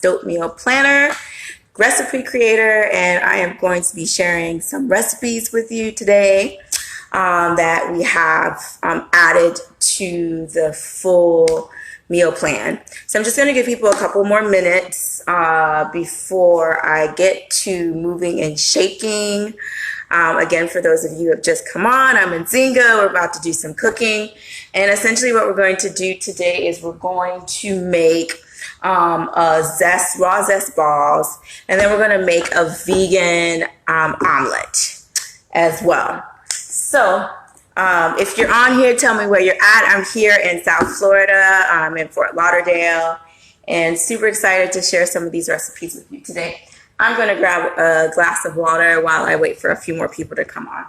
Zest Dope Meal Planner, recipe creator, and I am going to be sharing some recipes with you today that we have added to the full meal plan. So I'm just going to give people a couple more minutes before I get to moving and shaking. Again, for those of you who have just come on, I'm Nzinga. We're about to do some cooking. And essentially what we're going to do today is we're going to make raw zest balls. And then we're going to make a vegan omelet as well. So if you're on here, tell me where you're at. I'm here in South Florida. I'm in Fort Lauderdale. And super excited to share some of these recipes with you today. I'm going to grab a glass of water while I wait for a few more people to come on.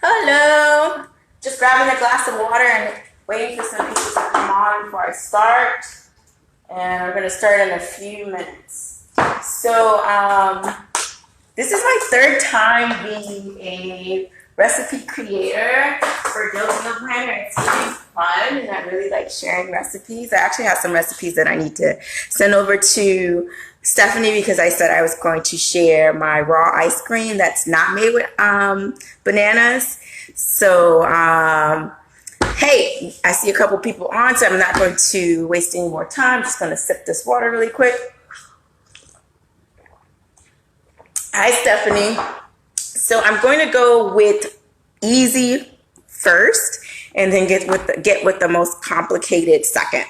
Hello! Just grabbing a glass of water and waiting for some people to come on before I start. And we're going to start in a few minutes. So this is my third time being a recipe creator for Dope Meal Planner. It's really fun and I really like sharing recipes. I actually have some recipes that I need to send over to Stephanie because I said I was going to share my raw ice cream that's not made with bananas. So hey, I see a couple people on, so I'm not going to waste any more time. I'm just going to sip this water really quick. Hi, Stephanie. So I'm going to go with easy first and then get with the most complicated second.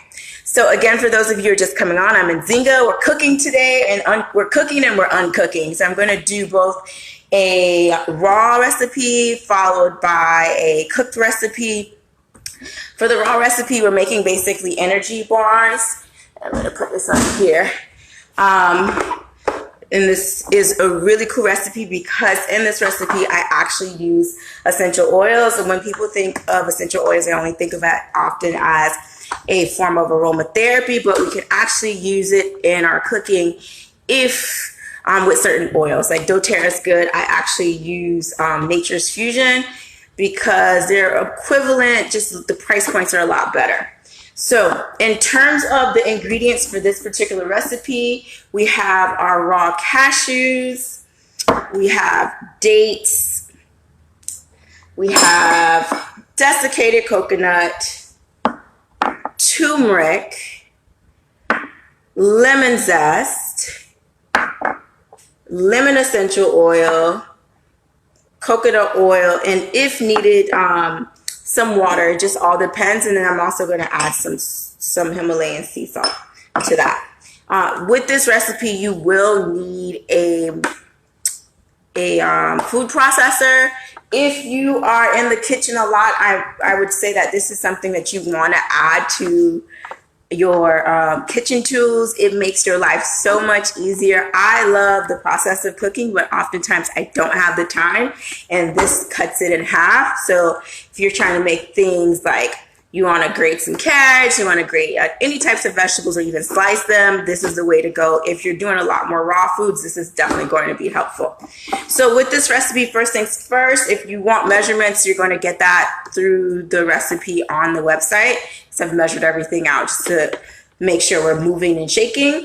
So again, for those of you who are just coming on, I'm Nzinga. We're cooking today, and we're cooking and we're uncooking. So I'm going to do both a raw recipe followed by a cooked recipe. For the raw recipe, we're making basically energy bars. I'm going to put this on here. And this is a really cool recipe because in this recipe, I actually use essential oils. And when people think of essential oils, they only think of it often as a form of aromatherapy, but we can actually use it in our cooking if with certain oils. Like doTERRA is good. I actually use Nature's Fusion because they're equivalent, just the price points are a lot better. So in terms of the ingredients for this particular recipe, we have our raw cashews, we have dates, we have desiccated coconut, turmeric, lemon zest, lemon essential oil, coconut oil, and if needed, some water. It just all depends. And then I'm also going to add some Himalayan sea salt to that. With this recipe, you will need a food processor. If you are in the kitchen a lot, I would say that this is something that you want to add to your kitchen tools. It makes your life so much easier. I love the process of cooking, but oftentimes I don't have the time, and this cuts it in half. So if you're trying to make things like you want to grate some carrots, you want to grate any types of vegetables or even slice them, this is the way to go. If you're doing a lot more raw foods, this is definitely going to be helpful. So with this recipe, first things first, if you want measurements, you're going to get that through the recipe on the website. So I've measured everything out just to make sure we're moving and shaking. We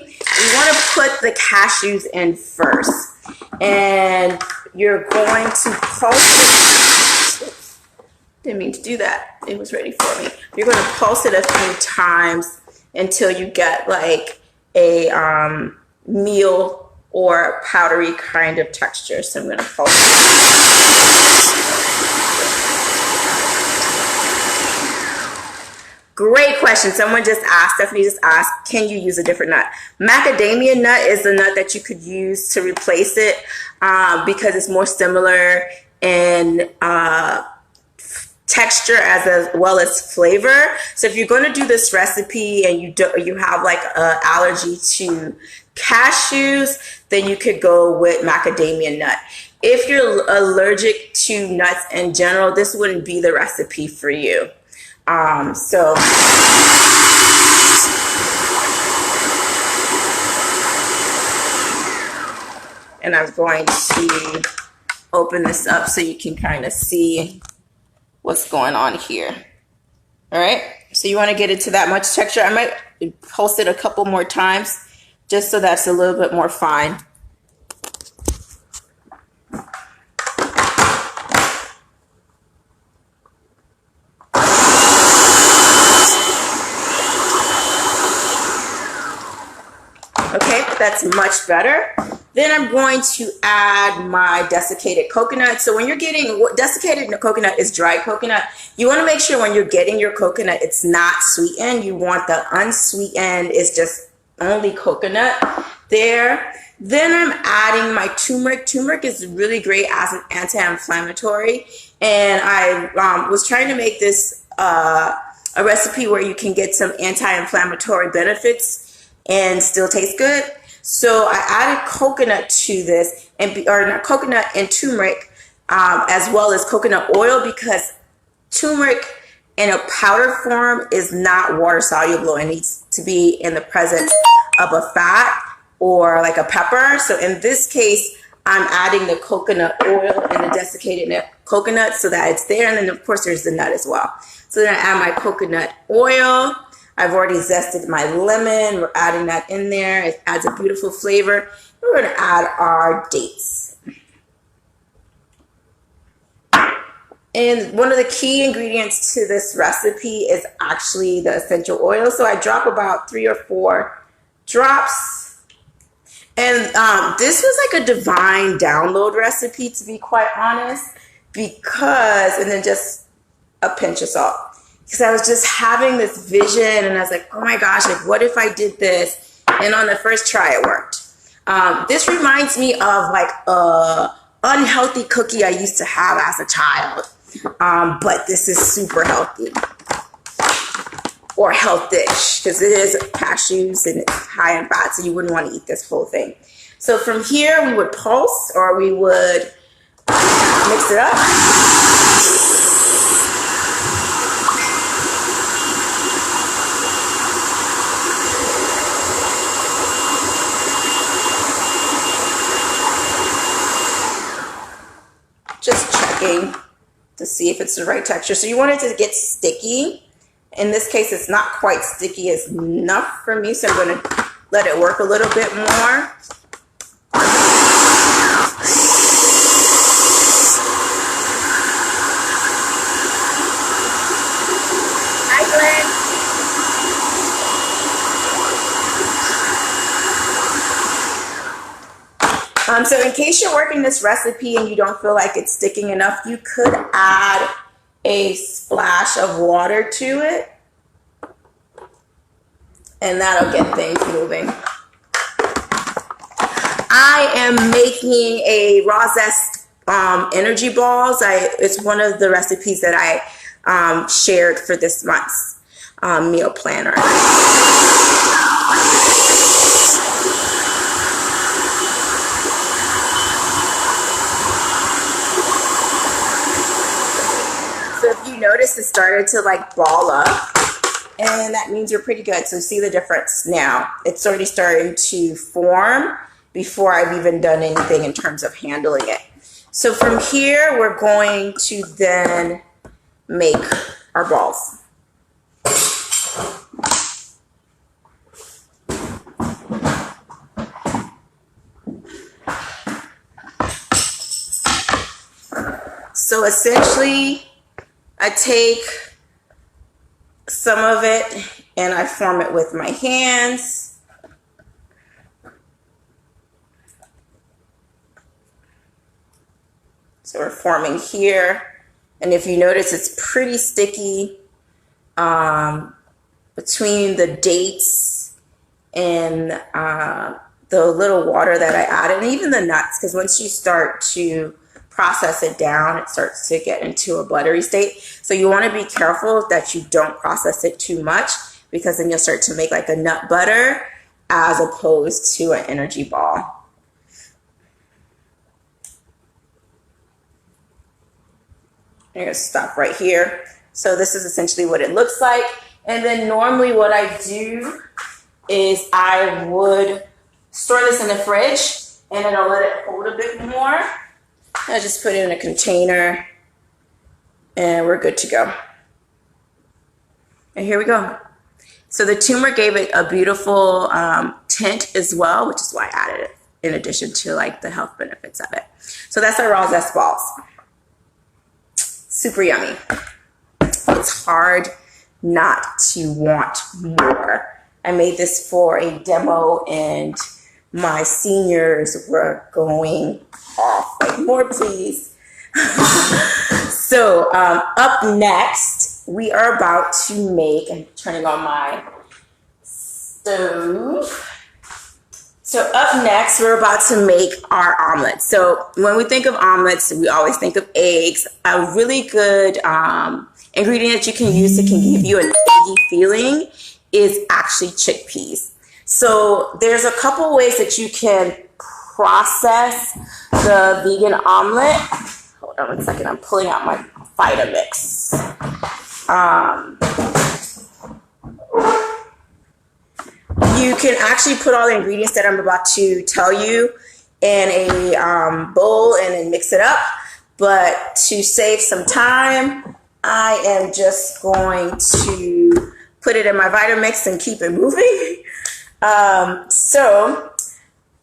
want to put the cashews in first. And you're going to pulse it. Didn't mean to do that. It was ready for me. You're going to pulse it a few times until you get like a meal or powdery kind of texture. So I'm going to pulse it. Great question. Someone just asked, Stephanie just asked, can you use a different nut? Macadamia nut is the nut that you could use to replace it because it's more similar in texture as well as flavor. So if you're going to do this recipe and you have like an allergy to cashews, then you could go with macadamia nut. if you're allergic to nuts in general, this wouldn't be the recipe for you. So and I'm going to open this up so you can kind of see what's going on here. All right, so you want to get it to that much texture. I might post it a couple more times just so that's a little bit more fine. Okay, that's much better. Then I'm going to add my desiccated coconut. So when you're getting, desiccated coconut is dry coconut. You want to make sure when you're getting your coconut, it's not sweetened. You want the unsweetened, is just only coconut there. Then I'm adding my turmeric. Turmeric is really great as an anti-inflammatory. And I was trying to make this a recipe where you can get some anti-inflammatory benefits and still taste good. So I added coconut to this, or not coconut and turmeric, as well as coconut oil, because turmeric in a powder form is not water soluble. It needs to be in the presence of a fat or like a pepper. So in this case, I'm adding the coconut oil and the desiccated coconut so that it's there. And then of course there's the nut as well. So then I add my coconut oil. I've already zested my lemon. We're adding that in there. It adds a beautiful flavor. We're going to add our dates. And one of the key ingredients to this recipe is actually the essential oil. So I drop about 3 or 4 drops. And this was like a divine download recipe, to be quite honest, because, and then just a pinch of salt. Because I was just having this vision and I was like, oh my gosh, like what if I did this? And on the first try, it worked. This reminds me of like a unhealthy cookie I used to have as a child. But this is super healthy. Or healthish, because it is cashews and it's high in fat, so you wouldn't want to eat this whole thing. So from here, we would pulse, or we would mix it up. Just checking to see if it's the right texture. So you want it to get sticky. In this case, it's not quite sticky enough for me, so I'm going to let it work a little bit more. Hi, Glenn. So in case you're working this recipe and you don't feel like it's sticking enough, you could add a splash of water to it, and that'll get things moving. I am making a raw zest energy balls. It's one of the recipes that I shared for this month's meal planner. So if you notice, it started to like ball up, and that means you're pretty good. So see the difference now. It's already starting to form before I've even done anything in terms of handling it. So from here, we're going to then make our balls. So essentially, I take some of it and I form it with my hands. So we're forming here. And if you notice, it's pretty sticky between the dates and the little water that I added, and even the nuts, because once you start to process it down, it starts to get into a buttery state. So you want to be careful that you don't process it too much, because then you'll start to make like a nut butter as opposed to an energy ball. I'm gonna stop right here. So this is essentially what it looks like. And then normally what I do is I would store this in the fridge and then I'll let it hold a bit more. I just put it in a container and we're good to go. And here we go. So the turmeric gave it a beautiful tint as well, which is why I added it in addition to like the health benefits of it. So that's our raw zest balls. Super yummy. It's hard not to want more. I made this for a demo and my seniors were going off, like, more please. So up next, we are about to make, I'm turning on my stove. So up next, we're about to make our omelets. So when we think of omelets, we always think of eggs. A really good ingredient that you can use that can give you an eggy feeling is actually chickpeas. So there's a couple ways that you can process the vegan omelet. Hold on 1 second, I'm pulling out my Vitamix. You can actually put all the ingredients that I'm about to tell you in a bowl and then mix it up. But to save some time, I am just going to put it in my Vitamix and keep it moving. So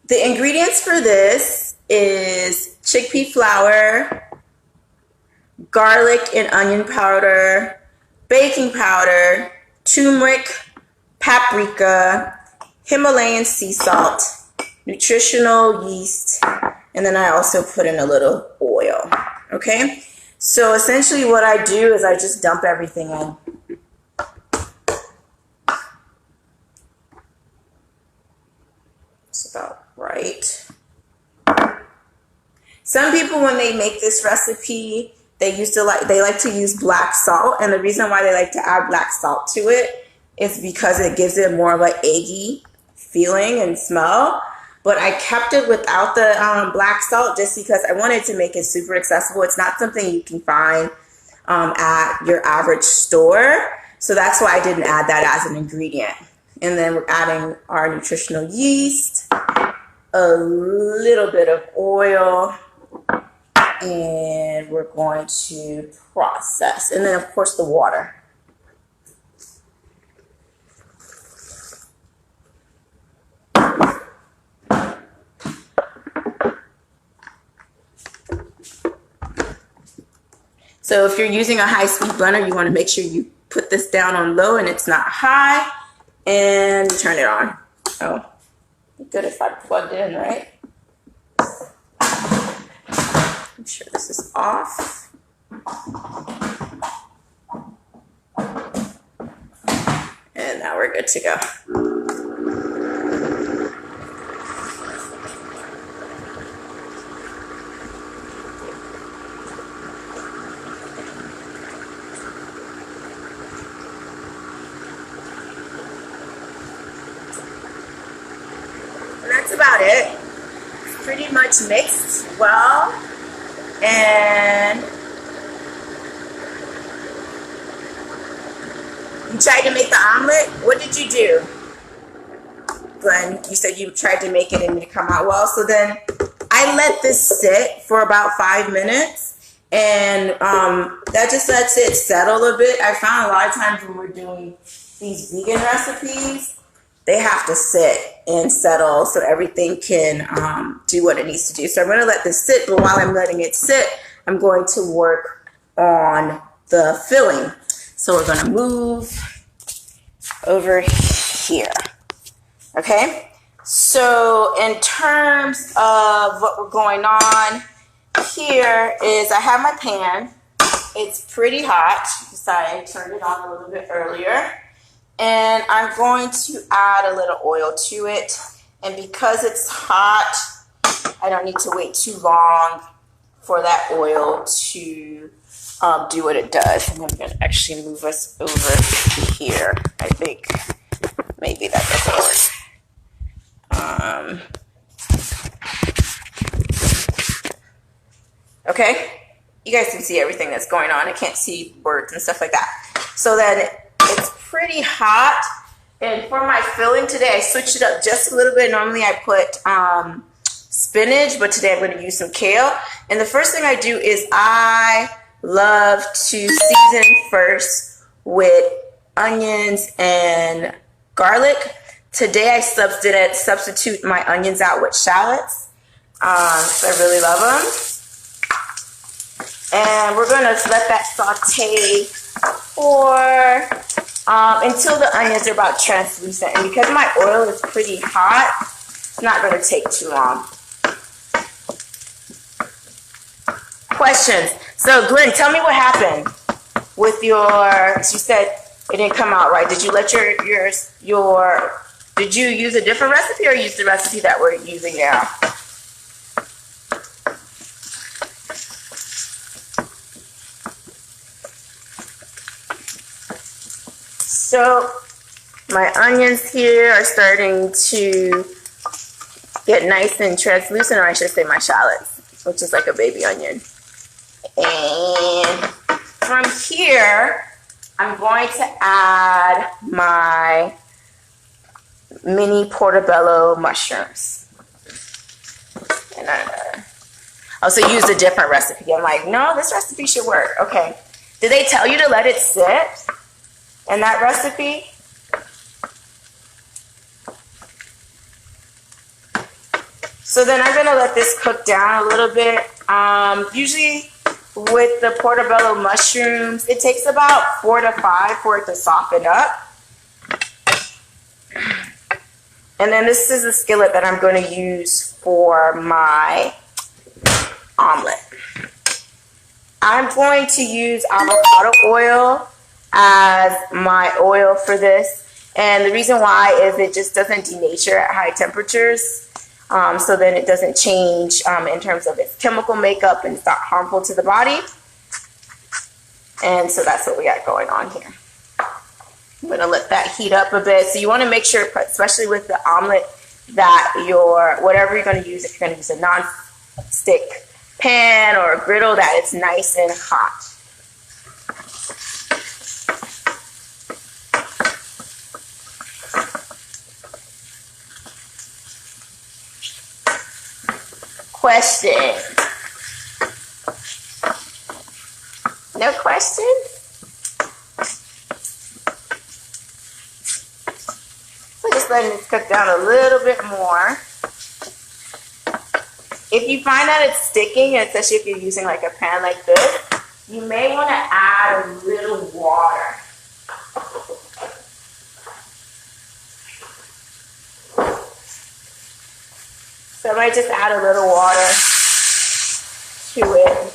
the ingredients for this is chickpea flour, garlic and onion powder, baking powder, turmeric, paprika, Himalayan sea salt, nutritional yeast, and then I also put in a little oil. Okay, so essentially what I do is I just dump everything in. It's about right. Some people, when they make this recipe, they like to use black salt, and the reason why they like to add black salt to it is because it gives it more of an eggy feeling and smell. But I kept it without the black salt just because I wanted to make it super accessible. It's not something you can find at your average store. So that's why I didn't add that as an ingredient. And then we're adding our nutritional yeast, a little bit of oil, and we're going to process. And then, of course, the water. So if you're using a high-speed blender, you want to make sure you put this down on low and it's not high, and turn it on. Oh, good if I plugged in, right? Make sure this is off. And now we're good to go. That's about it. It's pretty much mixed well, and you tried to make the omelet. What did you do, Glenn? You said you tried to make it and it come out well. So then I let this sit for about 5 minutes, and that just lets it settle a bit. I found a lot of times when we're doing these vegan recipes, they have to sit and settle so everything can do what it needs to do. So I'm going to let this sit, but while I'm letting it sit, I'm going to work on the filling. So we're going to move over here. Okay? So in terms of what we're going on here is I have my pan. It's pretty hot because I turned it on a little bit earlier. And I'm going to add a little oil to it. And because it's hot, I don't need to wait too long for that oil to do what it does. And I'm going to actually move us over here. I think maybe that doesn't work. Okay. you guys can see everything that's going on. I can't see words and stuff like that. So then it's pretty hot. And for my filling today, I switched it up just a little bit. Normally I put spinach, but today I'm going to use some kale. And the first thing I do is I love to season first with onions and garlic. Today I substitute my onions out with shallots. So I really love them. And we're going to let that saute for until the onions are about translucent. And because my oil is pretty hot, it's not going to take too long. Questions. So Glenn, tell me what happened with your, you said it didn't come out right. Did you let did you use a different recipe or use the recipe that we're using now? So my onions here are starting to get nice and translucent, or I should say my shallots, which is like a baby onion. And from here, I'm going to add my mini portobello mushrooms. And I also use a different recipe. I'm like, no, this recipe should work. Okay. Did they tell you to let it sit in that recipe? So then I'm going to let this cook down a little bit. Usually with the portobello mushrooms, it takes about 4 to 5 for it to soften up. And then this is the skillet that I'm going to use for my omelet. I'm going to use avocado oil as my oil for this. And the reason why is it just doesn't denature at high temperatures. So then it doesn't change in terms of its chemical makeup, and it's not harmful to the body. And so that's what we got going on here. I'm going to let that heat up a bit. So you want to make sure, especially with the omelet, that whatever you're going to use, if you're going to use a non-stick pan or a griddle, that it's nice and hot. Question? No question? So just letting this cook down a little bit more. If you find that it's sticking, especially if you're using like a pan like this, you may want to add a little water. So I might just add a little water to it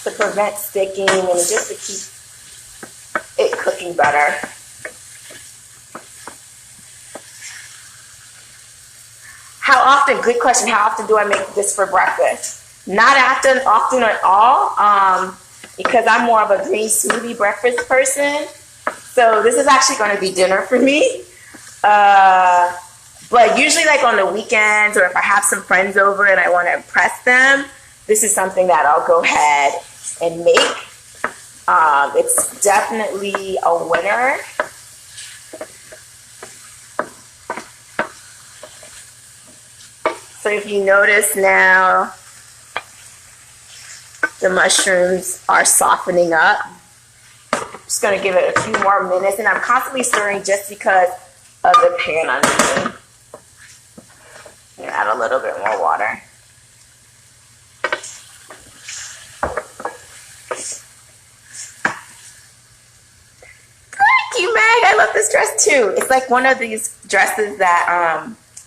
to prevent sticking and just to keep it cooking better. How often, good question, how often do I make this for breakfast? Not often at all, because I'm more of a green smoothie breakfast person. So this is actually going to be dinner for me. But usually like on the weekends, or if I have some friends over and I want to impress them, this is something that I'll go ahead and make. It's definitely a winner. So if you notice now, the mushrooms are softening up. I'm just going to give it a few more minutes, and I'm constantly stirring just because of the pan underneath. And add a little bit more water. Thank you, Meg. I love this dress too. It's like one of these dresses that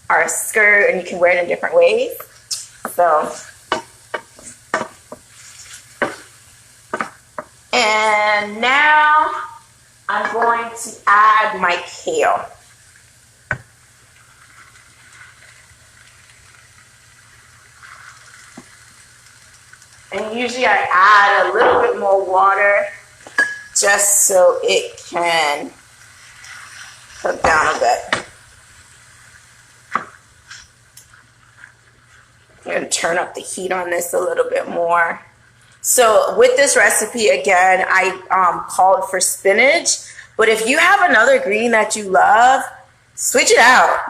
are a skirt and you can wear it in different ways. So, and now I'm going to add my kale. And usually I add a little bit more water just so it can cook down a bit. I'm going to turn up the heat on this a little bit more. So with this recipe, again, I called for spinach. But if you have another green that you love, switch it out.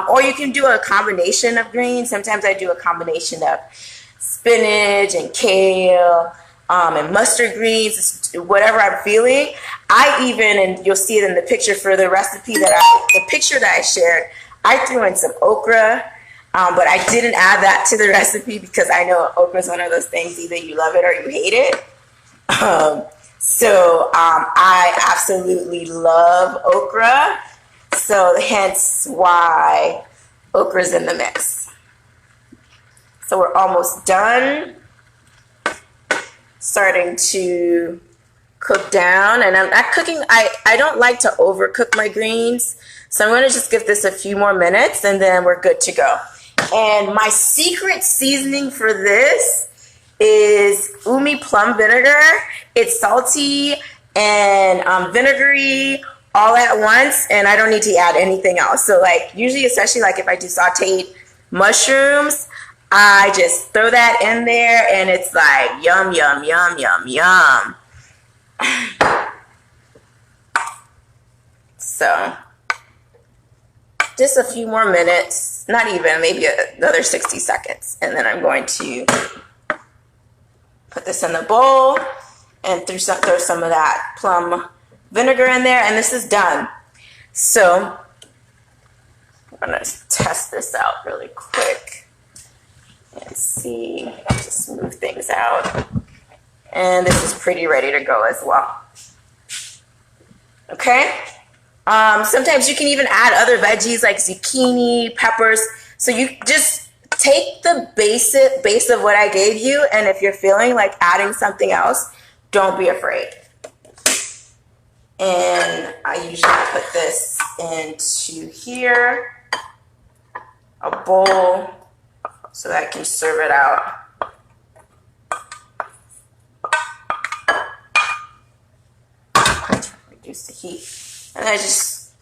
Or you can do a combination of greens. Sometimes I do a combination of spinach and kale and mustard greens, whatever I'm feeling. And you'll see it in the picture for the recipe the picture that I shared, I threw in some okra. But I didn't add that to the recipe because I know okra is one of those things, either you love it or you hate it. I absolutely love okra. So hence why okra's in the mix. So we're almost done. Starting to cook down. And I'm not cooking, I don't like to overcook my greens. So I'm going to just give this a few more minutes and then we're good to go. And my secret seasoning for this is umi plum vinegar. It's salty and vinegary all at once, and I don't need to add anything else. So usually, especially if I do sauteed mushrooms, I just throw that in there and it's like yum, yum, yum, yum, yum. So just a few more minutes, not even, maybe another 60 seconds. And then I'm going to put this in the bowl and throw some of that plum vinegar in there, and this is done. So I'm going to test this out really quick and see, just smooth things out. And this is pretty ready to go as well. Okay? Sometimes you can even add other veggies like zucchini, peppers. So you just take the base of what I gave you, and if you're feeling like adding something else, don't be afraid. And I usually put this into here, a bowl, so that I can serve it out. Reduce the heat. And I just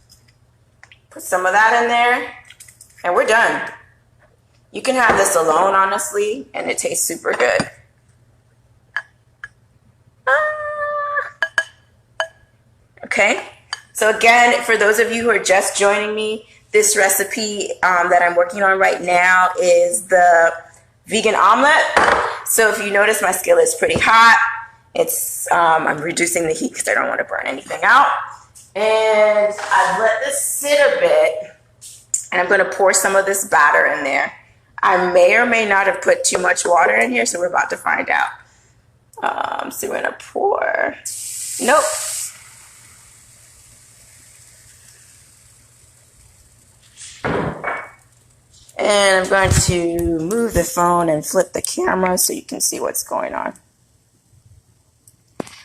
put some of that in there, and we're done. You can have this alone, honestly, and it tastes super good. Okay, so again, for those of you who are just joining me, this recipe that I'm working on right now is the vegan omelet. So if you notice, my skillet is pretty hot. I'm reducing the heat because I don't want to burn anything out. And I've let this sit a bit, and I'm going to pour some of this batter in there. I may or may not have put too much water in here, so we're about to find out. So we're going to pour. Nope. And I'm going to move the phone and flip the camera so you can see what's going on.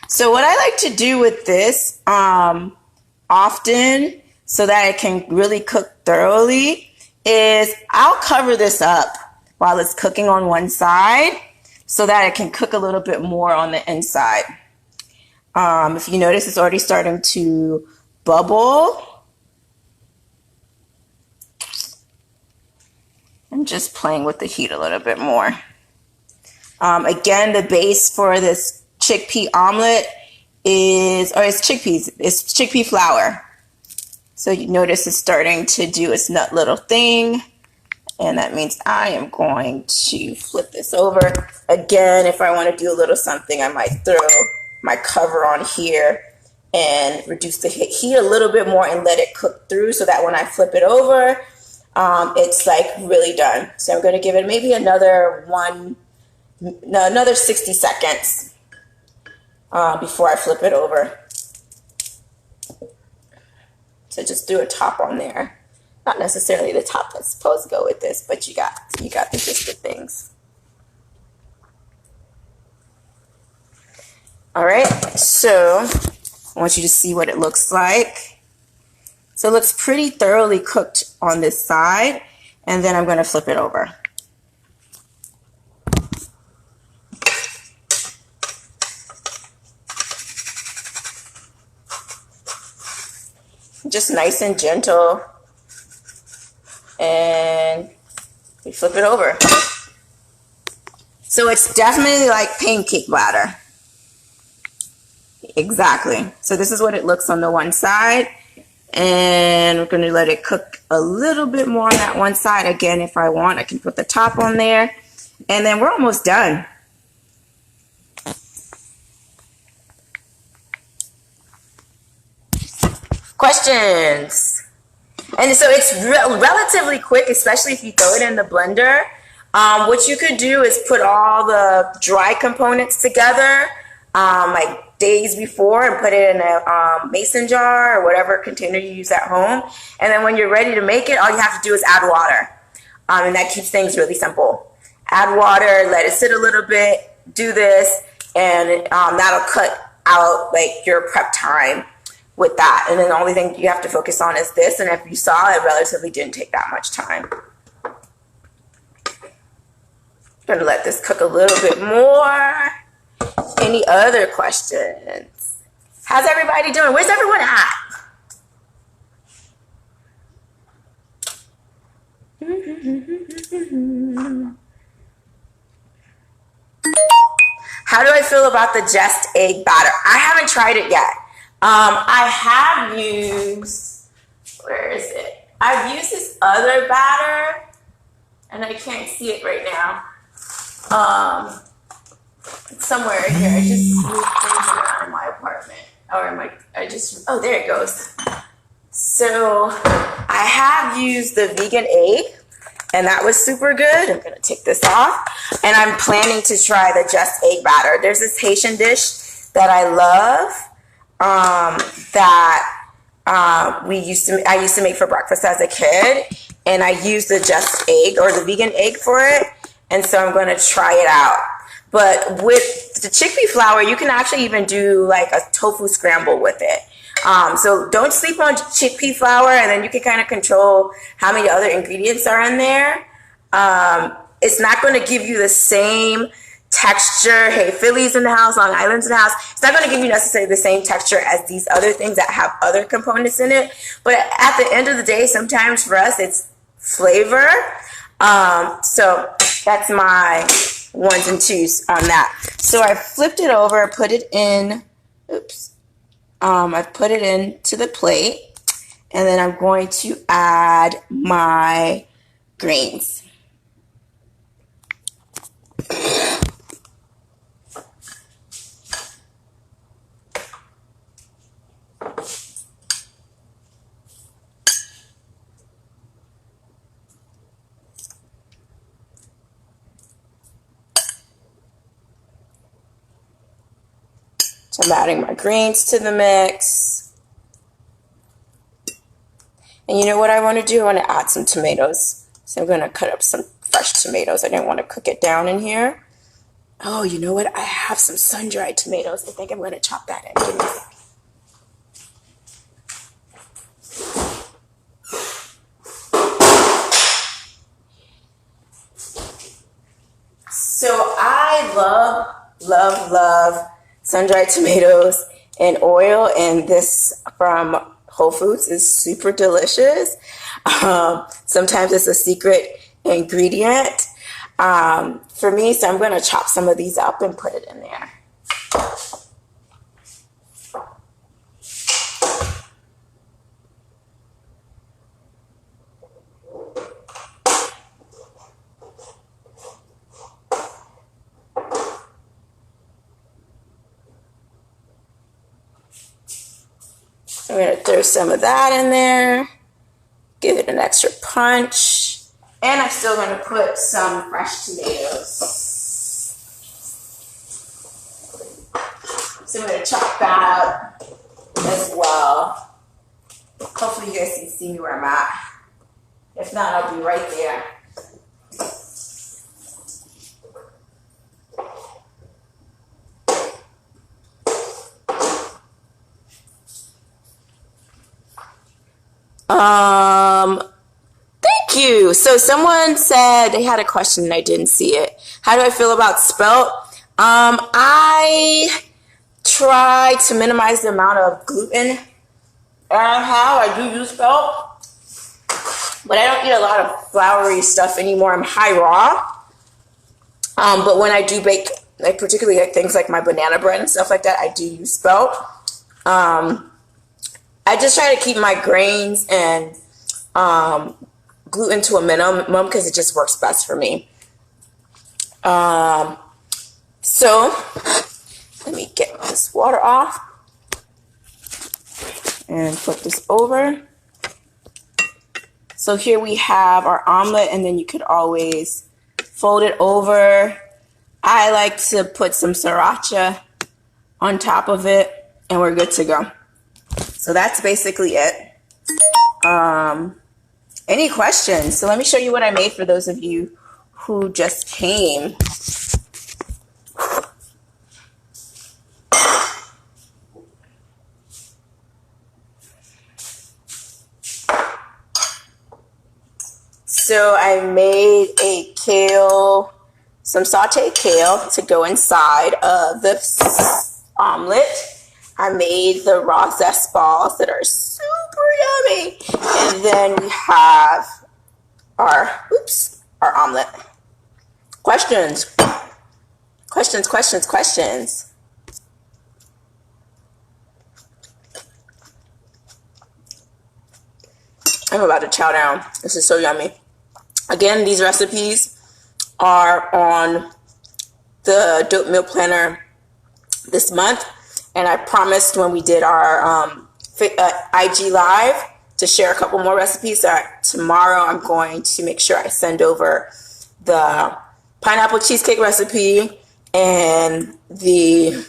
So what I like to do with this often, so that it can really cook thoroughly, is I'll cover this up while it's cooking on one side so that it can cook a little bit more on the inside. If you notice, it's already starting to bubble. I'm just playing with the heat a little bit more. Again, the base for this chickpea omelet it's chickpea flour. So you notice it's starting to do its nut little thing. And that means I am going to flip this over. Again, if I want to do a little something, I might throw my cover on here and reduce the heat a little bit more and let it cook through so that when I flip it over, it's like really done. So I'm going to give it maybe another 60 seconds before I flip it over. So just do a top on there. Not necessarily the top that's supposed to go with this, but you got the gist of things. All right, so I want you to see what it looks like. So it looks pretty thoroughly cooked on this side, and then I'm going to flip it over. Just nice and gentle, and we flip it over. So it's definitely like pancake batter. Exactly. So this is what it looks on the one side. And we're going to let it cook a little bit more on that one side. Again, if I want, I can put the top on there. And then we're almost done. Questions? And so it's relatively quick, especially if you throw it in the blender. What you could do is put all the dry components together, like days before, and put it in a mason jar or whatever container you use at home. And then when you're ready to make it, all you have to do is add water. And that keeps things really simple. Add water, let it sit a little bit, do this, and that'll cut out like your prep time with that. And then the only thing you have to focus on is this. And if you saw, it relatively didn't take that much time. Gonna let this cook a little bit more. Any other questions? How's everybody doing? Where's everyone at? How do I feel about the Zest egg batter? I haven't tried it yet. I have used, where is it? I've used this other batter, and I can't see it right now. It's somewhere in here. I just moved things around in my apartment. Or in my, oh, there it goes. So I have used the vegan egg, and that was super good. I'm gonna take this off, and I'm planning to try the Zest egg batter. There's this Haitian dish that I love, I used to make for breakfast as a kid, and I used the Zest egg or the vegan egg for it, and so I'm going to try it out. But with the chickpea flour, you can actually even do like a tofu scramble with it. So don't sleep on chickpea flour, and then you can kind of control how many other ingredients are in there. It's not going to give you the same texture. Hey, Philly's in the house, Long Island's in the house. It's not going to give you necessarily the same texture as these other things that have other components in it. But at the end of the day, sometimes for us, it's flavor. So that's my ones and twos on that. So I flipped it over, put it in, I put it into the plate, and then I'm going to add my grains. So I'm adding my greens to the mix. And you know what I want to do? I want to add some tomatoes. So I'm going to cut up some fresh tomatoes. I didn't want to cook it down in here. Oh, you know what? I have some sun-dried tomatoes. I think I'm going to chop that in. Give me a second. So I love sun-dried tomatoes and oil, and this from Whole Foods is super delicious. Sometimes it's a secret ingredient for me, so I'm going to chop some of these up and put it in there. I'm going to throw some of that in there, give it an extra punch, and I'm still going to put some fresh tomatoes. So I'm going to chop that up as well. Hopefully you guys can see me where I'm at. If not, I'll be right there. Thank you. So someone said they had a question and I didn't see it. How do I feel about spelt? I try to minimize the amount of gluten I do use spelt, but I don't eat a lot of floury stuff anymore. I'm high raw. But when I do bake, like particularly like things like my banana bread and stuff like that, I do use spelt. I just try to keep my grains and gluten to a minimum because it just works best for me. So let me get this water off and flip this over. So here we have our omelet, and then you could always fold it over. I like to put some sriracha on top of it, and we're good to go. So that's basically it. Any questions? So let me show you what I made for those of you who just came. So I made a kale, some sauteed kale to go inside of the omelet. I made the raw zest balls that are super yummy. And then we have our omelet. Questions? Questions. I'm about to chow down. This is so yummy. Again, these recipes are on the Dope Meal Planner this month. And I promised when we did our IG Live to share a couple more recipes. So tomorrow I'm going to make sure I send over the pineapple cheesecake recipe and the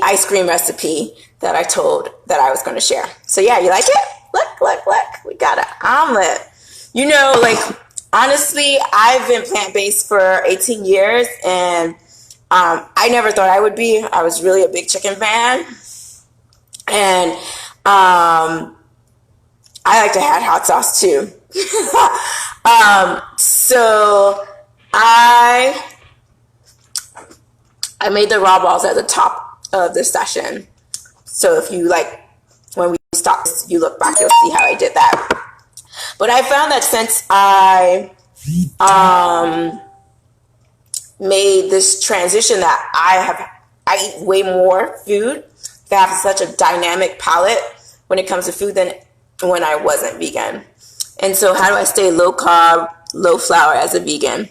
ice cream recipe that I told that I was going to share. So yeah, you like it? Look. We got an omelet. You know, like, honestly, I've been plant-based for 18 years, and I never thought I would be. I was really a big chicken fan. And I like to add hot sauce too. So I made the raw balls at the top of the session. So if you like, when we stop this, you look back, you'll see how I did that. But I found that since I made this transition that I eat way more food. I have such a dynamic palate when it comes to food than when I wasn't vegan. And so how do I stay low carb, low flour as a vegan?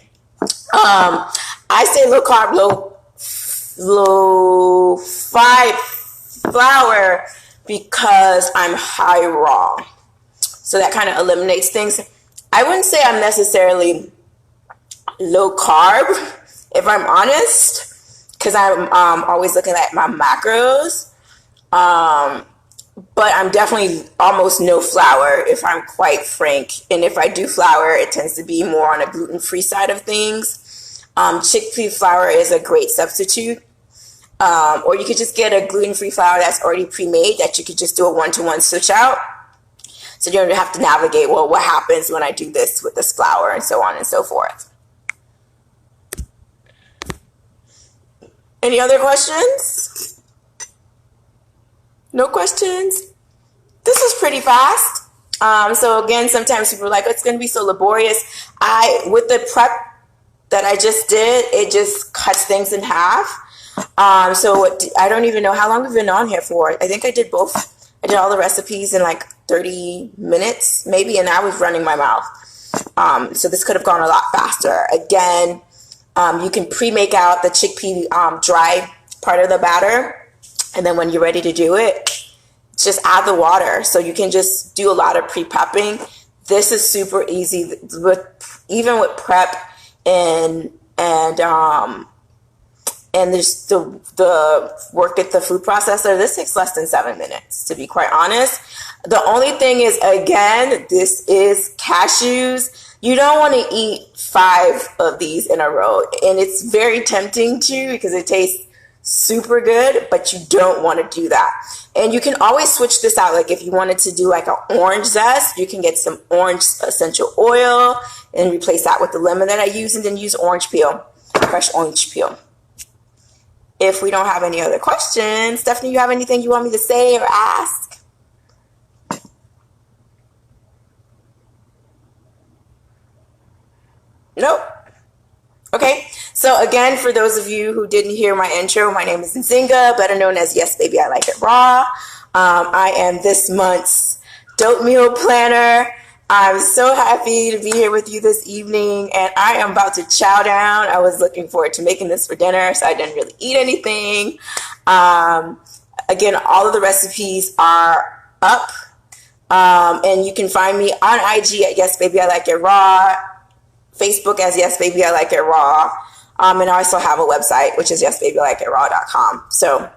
I stay low carb, low flour because I'm high raw. So that kind of eliminates things. I wouldn't say I'm necessarily low carb, if I'm honest, because I'm always looking at my macros. But I'm definitely almost no flour, if I'm quite frank. And if I do flour, it tends to be more on a gluten-free side of things. Chickpea flour is a great substitute. Or you could just get a gluten-free flour that's already pre-made that you could just do a one-to-one switch out. So you don't have to navigate, well, what happens when I do this with this flour and so on and so forth. Any other questions? No questions? This is pretty fast. So again, sometimes people are like, it's going to be so laborious. With the prep that I just did, it just cuts things in half. So I don't even know how long we've been on here for. I think I did both. I did all the recipes in like 30 minutes maybe, and I was running my mouth. So this could have gone a lot faster. Again, you can pre-make out the chickpea dry part of the batter. And then when you're ready to do it, just add the water. So you can just do a lot of pre-prepping. This is super easy even with prep and there's the work at the food processor. This takes less than 7 minutes, to be quite honest. The only thing is, again, this is cashews. You don't want to eat 5 of these in a row. And it's very tempting to because it tastes super good, but you don't want to do that. And you can always switch this out. Like if you wanted to do like an orange zest, you can get some orange essential oil and replace that with the lemon that I use, and then use orange peel, fresh orange peel. If we don't have any other questions, Stephanie, you have anything you want me to say or ask? Nope. Okay, so again, for those of you who didn't hear my intro, my name is Nzinga, better known as Yes Baby I Like It Raw. I am this month's dope meal planner. I'm so happy to be here with you this evening, and I am about to chow down. I was looking forward to making this for dinner, so I didn't really eat anything. Again, all of the recipes are up, and you can find me on IG at Yes Baby I Like It Raw, Facebook as Yes Baby I Like It Raw, and I also have a website, which is yesbabyilikeItraw.com. So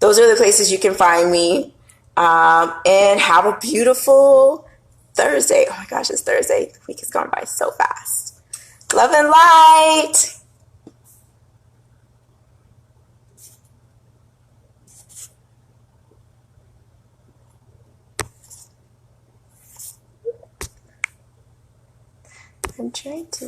those are the places you can find me, and have a beautiful Thursday. Oh my gosh, it's Thursday. The week is going by so fast. Love and light. I'm trying to